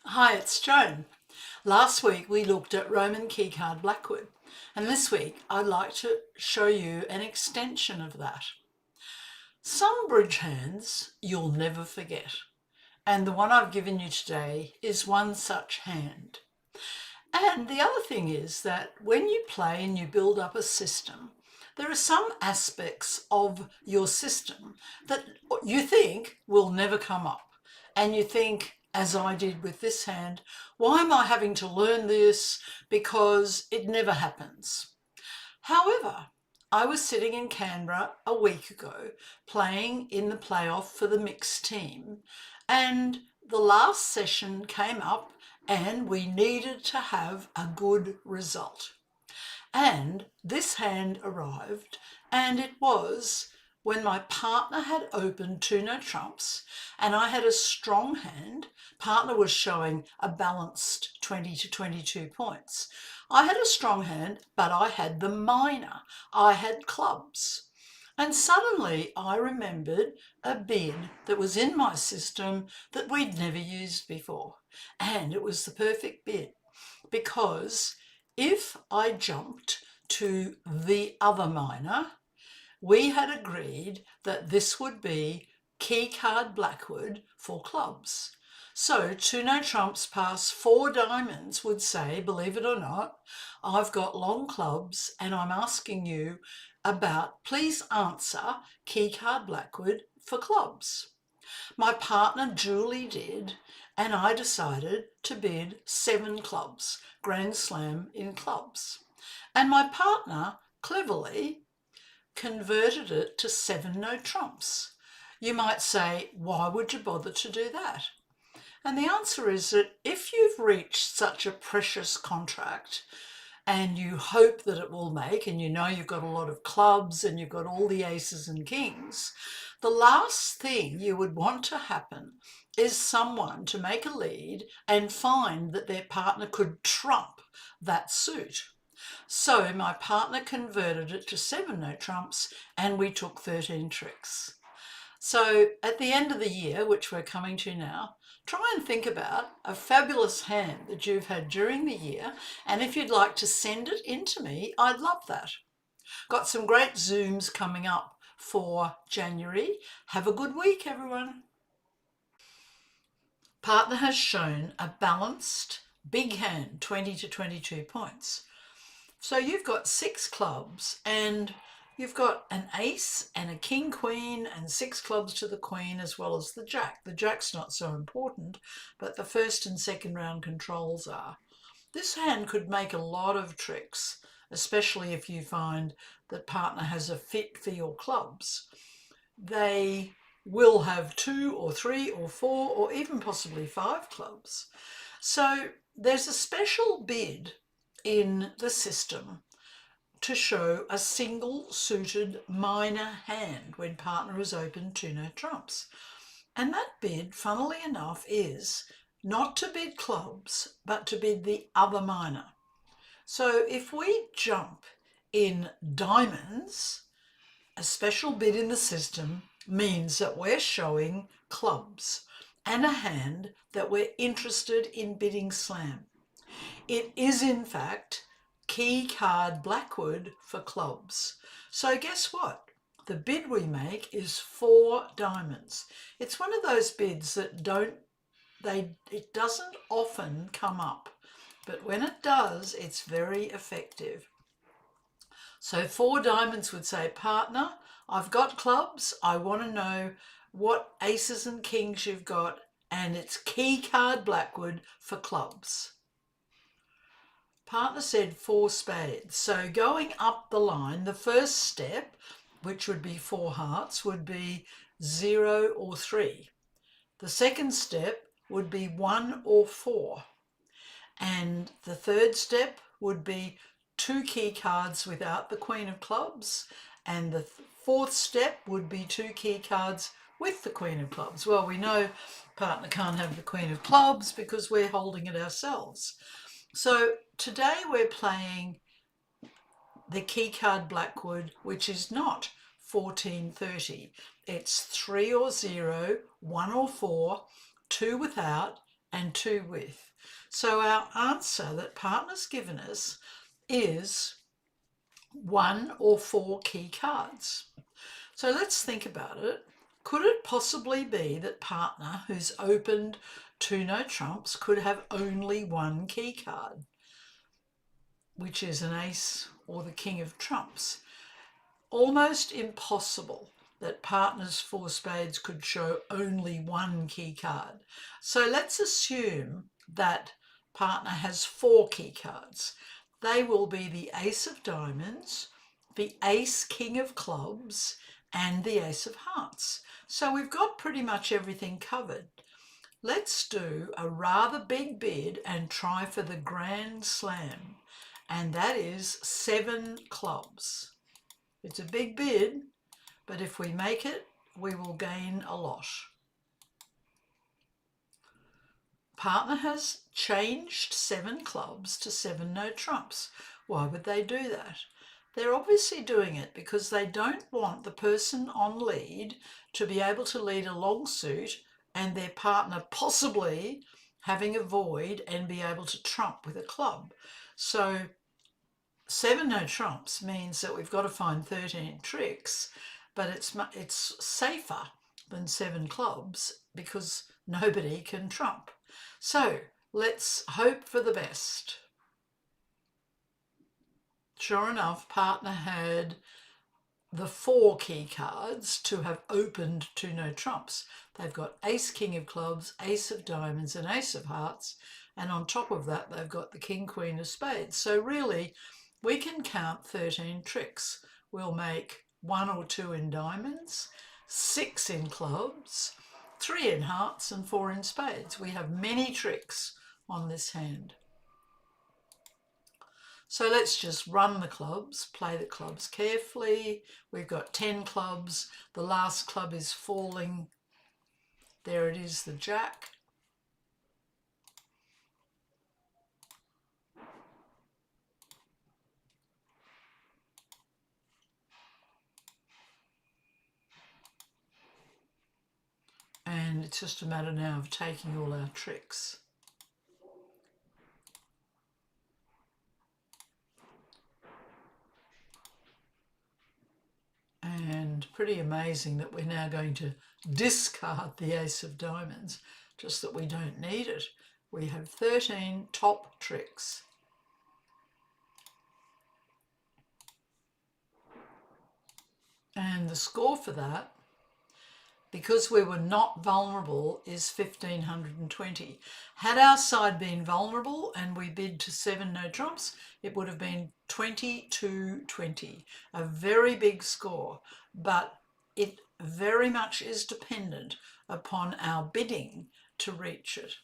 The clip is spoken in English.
Hi, it's Joan. Last week we looked at Roman keycard Blackwood, and this week I'd like to show you an extension of that. Some bridge hands you'll never forget, and the one I've given you today is one such hand. And the other thing is that when you play and you build up a system, there are some aspects of your system that you think will never come up. And you think, as I did with this hand, why am I having to learn this? Because it never happens. However, I was sitting in Canberra a week ago playing in the playoff for the mixed team, and the last session came up and we needed to have a good result. And this hand arrived, and it was when my partner had opened two no trumps and I had a strong hand. Partner was showing a balanced 20 to 22 points. I had a strong hand, but I had the minor. I had clubs. And suddenly I remembered a bid that was in my system that we'd never used before. And it was the perfect bid because if I jumped to the other minor, we had agreed that this would be key card Blackwood for clubs. So two no trumps past four diamonds would say, believe it or not, I've got long clubs and I'm asking you about, please answer key card Blackwood for clubs. My partner Julie did, and I decided to bid seven clubs, Grand Slam in clubs. And my partner cleverly converted it to seven no trumps. You might say, why would you bother to do that? And the answer is that if you've reached such a precious contract and you hope that it will make, and you know you've got a lot of clubs and you've got all the aces and kings, the last thing you would want to happen is someone to make a lead and find that their partner could trump that suit. So my partner converted it to seven no trumps and we took 13 tricks. So at the end of the year, which we're coming to now, try and think about a fabulous hand that you've had during the year. And if you'd like to send it in to me, I'd love that. Got some great Zooms coming up for January. Have a good week, everyone. Partner has shown a balanced big hand, 20 to 22 points. So you've got six clubs and you've got an ace and a king queen and six clubs to the queen as well as the jack. The jack's not so important, but the first and second round controls are. This hand could make a lot of tricks, especially if you find that partner has a fit for your clubs. They will have two or three or four or even possibly five clubs. So there's a special bid in the system to show a single suited minor hand when partner has opened two no trumps. And that bid, funnily enough, is not to bid clubs, but to bid the other minor. So if we jump in diamonds, a special bid in the system means that we're showing clubs and a hand that we're interested in bidding slam. It is, in fact, key card Blackwood for clubs. So guess what? The bid we make is four diamonds. It's one of those bids that it doesn't often come up, but when it does, it's very effective. So four diamonds would say, partner, I've got clubs. I want to know what aces and kings you've got, and it's key card Blackwood for clubs. Partner said four spades. So going up the line, the first step, which would be four hearts, would be 0 or 3. The second step would be 1 or 4. And the third step would be two key cards without the queen of clubs. And the fourth step would be two key cards with the queen of clubs. Well, we know partner can't have the queen of clubs because we're holding it ourselves. So today we're playing the key card Blackwood, which is not 1430. It's 3 or 0, 1 or 4, 2 without, and 2 with. So our answer that partner's given us is 1 or 4 key cards. So let's think about it. Could it possibly be that partner who's opened 2 no trumps could have only 1 key card, which is an ace or the king of trumps? Almost impossible that partner's 4 spades could show only 1 key card. So let's assume that partner has 4 key cards. They will be the ace of diamonds, the ace king of clubs, and the ace of hearts. So we've got pretty much everything covered. Let's do a rather big bid and try for the grand slam, and that is 7 clubs. It's a big bid, but if we make it, we will gain a lot. Partner has changed 7 clubs to 7 no trumps. Why would they do that? They're obviously doing it because they don't want the person on lead to be able to lead a long suit and their partner possibly having a void and be able to trump with a club. So 7 no trumps means that we've got to find 13 tricks, but it's safer than 7 clubs because nobody can trump. So let's hope for the best. Sure enough, partner had the 4 key cards to have opened 2 no trumps. They've got ace king of clubs, ace of diamonds, and ace of hearts, and on top of that they've got the king queen of spades. So really we can count 13 tricks. We'll make 1 or 2 in diamonds, 6 in clubs, 3 in hearts, and 4 in spades. We have many tricks on this hand. So let's just run the clubs, play the clubs carefully. We've got 10 clubs. The last club is falling. There it is, the jack. And it's just a matter now of taking all our tricks. And pretty amazing that we're now going to discard the ace of diamonds, just that we don't need it. We have 13 top tricks. And the score for that, because we were not vulnerable, is 1520. Had our side been vulnerable and we bid to 7 no trumps, it would have been 2220, a very big score, but it very much is dependent upon our bidding to reach it.